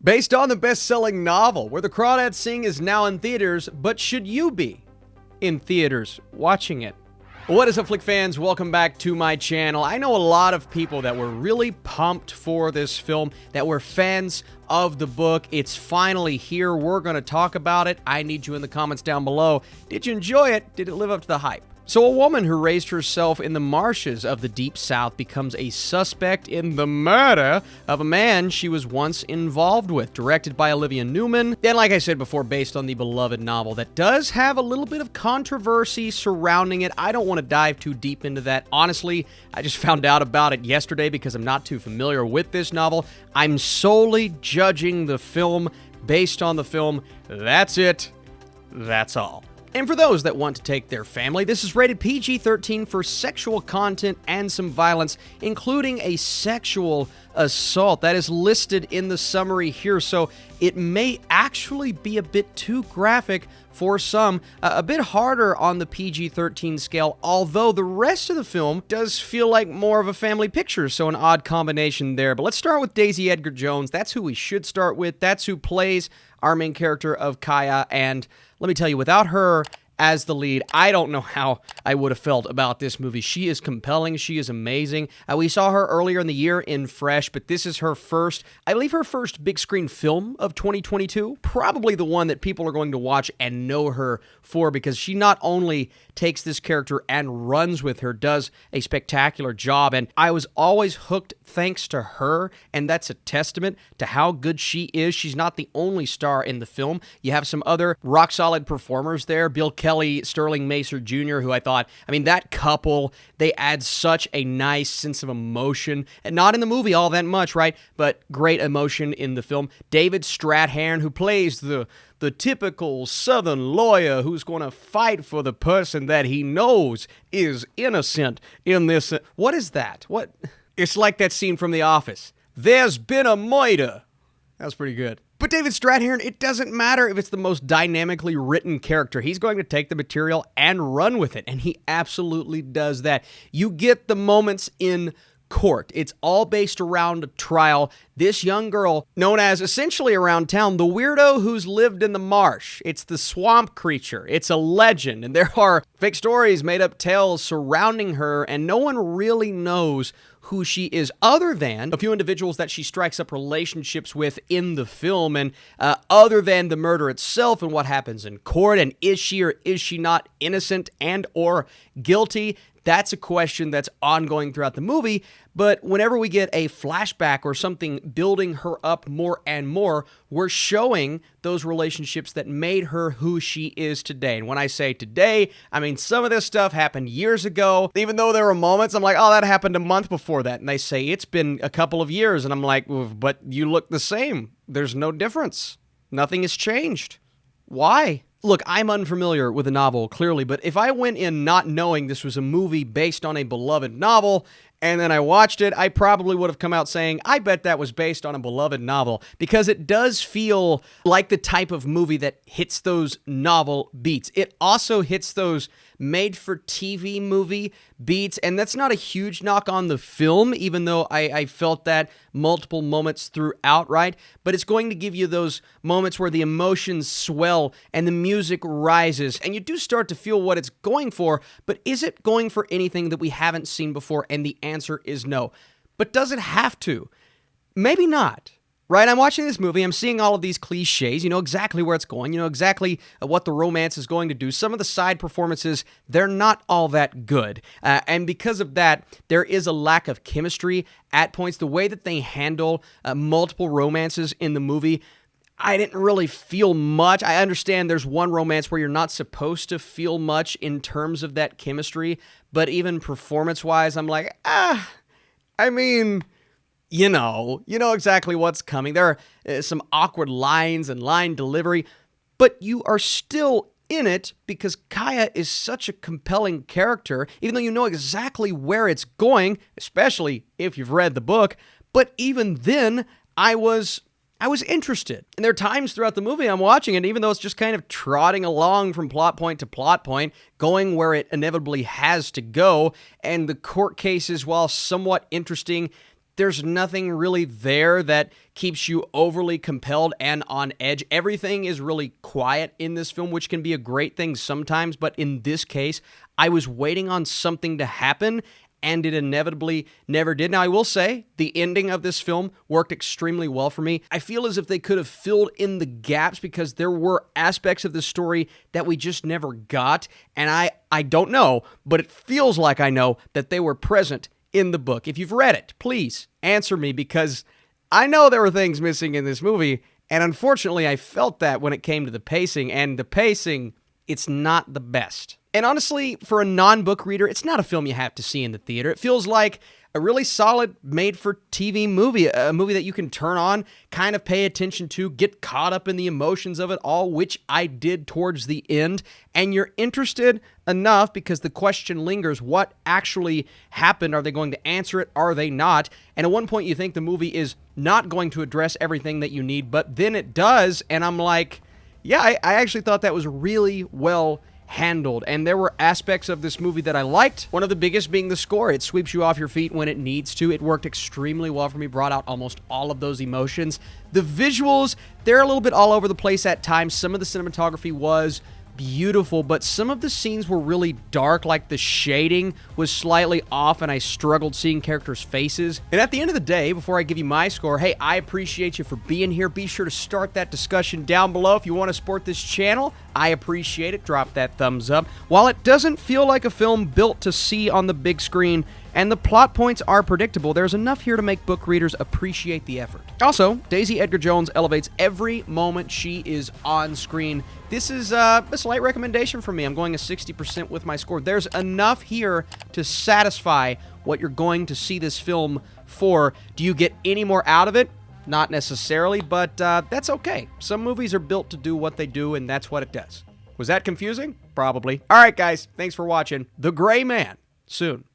Based on the best-selling novel, Where the Crawdads Sing is now in theaters, but should you be in theaters watching it? What is up, Flick fans? Welcome back to my channel. I know a lot of people that were really pumped for this film, that were fans of the book. It's finally here. We're going to talk about it. I need you in the comments down below. Did you enjoy it? Did it live up to the hype? So a woman who raised herself in the marshes of the Deep South becomes a suspect in the murder of a man she was once involved with. Directed by Olivia Newman, and like I said before, based on the beloved novel that does have a little bit of controversy surrounding it. I don't want to dive too deep into that. Honestly, I just found out about it yesterday because I'm not too familiar with this novel. I'm solely judging the film based on the film. That's it. That's all. And for those that want to take their family, this is rated PG-13 for sexual content and some violence, including a sexual assault that is listed in the summary here, so it may actually be a bit too graphic for some, a bit harder on the PG-13 scale, although the rest of the film does feel like more of a family picture, so an odd combination there. But let's start with Daisy Edgar-Jones. That's who we should start with. That's who plays our main character of Kaya, and let me tell you, without her as the lead, I don't know how I would have felt about this movie. She is compelling. She is amazing. We saw her earlier in the year in Fresh, but this is her first, I believe her first big screen film of 2022. Probably the one that people are going to watch and know her for, because she not only takes this character and runs with her, does a spectacular job, and I was always hooked thanks to her, and that's a testament to how good she is. She's not the only star in the film. You have some other rock-solid performers there. Bill Kelly, Sterling Macer Jr., who I thought, that couple, they add such a nice sense of emotion, and not in the movie all that much, right, but great emotion in the film. David Strathairn, who plays the typical Southern lawyer who's going to fight for the person that he knows is innocent in this. What is that? What? It's like that scene from The Office. There's been a murder. That was pretty good. But David Strathairn, it doesn't matter if it's the most dynamically written character. He's going to take the material and run with it, and he absolutely does that. You get the moments in court. It's all based around a trial. This young girl, known as essentially around town, the weirdo who's lived in the marsh. It's the swamp creature. It's a legend, and there are fake stories, made up tales surrounding her, and no one really knows who she is, other than a few individuals that she strikes up relationships with in the film, and other than the murder itself and what happens in court, and is she or is she not innocent and or guilty? That's a question that's ongoing throughout the movie, but whenever we get a flashback or something building her up more and more, we're showing those relationships that made her who she is today. And when I say today, some of this stuff happened years ago. Even though there were moments I'm like, oh, that happened a month before that. And they say it's been a couple of years. And I'm like, well, but you look the same. There's no difference. Nothing has changed. Why? Look, I'm unfamiliar with the novel, clearly, but if I went in not knowing this was a movie based on a beloved novel, and then I watched it, I probably would have come out saying, I bet that was based on a beloved novel, because it does feel like the type of movie that hits those novel beats. It also hits those made-for-TV movie beats, and that's not a huge knock on the film, even though I felt that multiple moments throughout, right? But it's going to give you those moments where the emotions swell and the music rises, and you do start to feel what it's going for, but is it going for anything that we haven't seen before? And the answer is no. But does it have to? Maybe not. Right, I'm watching this movie, I'm seeing all of these cliches, you know exactly where it's going, you know exactly what the romance is going to do. Some of the side performances, they're not all that good. And because of that, there is a lack of chemistry at points. The way that they handle multiple romances in the movie, I didn't really feel much. I understand there's one romance where you're not supposed to feel much in terms of that chemistry, but even performance-wise, I'm like, you know exactly what's coming. There are some awkward lines and line delivery, but you are still in it because Kaya is such a compelling character, even though you know exactly where it's going, especially if you've read the book. But even then, I was interested. And there are times throughout the movie I'm watching it, even though it's just kind of trotting along from plot point to plot point, going where it inevitably has to go, and the court cases, while somewhat interesting, There's nothing really there that keeps you overly compelled and on edge. Everything is really quiet in this film, which can be a great thing sometimes, but in this case, I was waiting on something to happen, and it inevitably never did. Now, I will say, the ending of this film worked extremely well for me. I feel as if they could have filled in the gaps because there were aspects of the story that we just never got, and I don't know, but it feels like I know that they were present in the book. If you've read it, please answer me, because I know there were things missing in this movie, and unfortunately, I felt that when it came to the pacing, and the pacing, it's not the best. And honestly, for a non-book reader, it's not a film you have to see in the theater. It feels like a really solid made-for-TV movie, a movie that you can turn on, kind of pay attention to, get caught up in the emotions of it all, which I did towards the end, and you're interested enough because the question lingers, what actually happened? Are they going to answer it? Are they not? And at one point you think the movie is not going to address everything that you need, but then it does, and I'm like, yeah, I actually thought that was really well handled, and there were aspects of this movie that I liked. One of the biggest being the score. It sweeps you off your feet when it needs to. It worked extremely well for me, brought out almost all of those emotions. The visuals, they're a little bit all over the place at times. Some of the cinematography was beautiful, but some of the scenes were really dark, like the shading was slightly off, and I struggled seeing characters' faces. And at the end of the day, before I give you my score, hey, I appreciate you for being here. Be sure to start that discussion down below. If you want to support this channel, I appreciate it. Drop that thumbs up. While it doesn't feel like a film built to see on the big screen, and the plot points are predictable, there's enough here to make book readers appreciate the effort. Also, Daisy Edgar-Jones elevates every moment she is on screen. This is a slight recommendation from me. I'm going a 60% with my score. There's enough here to satisfy what you're going to see this film for. Do you get any more out of it? Not necessarily, but that's okay. Some movies are built to do what they do, and that's what it does. Was that confusing? Probably. All right, guys. Thanks for watching. The Gray Man. Soon.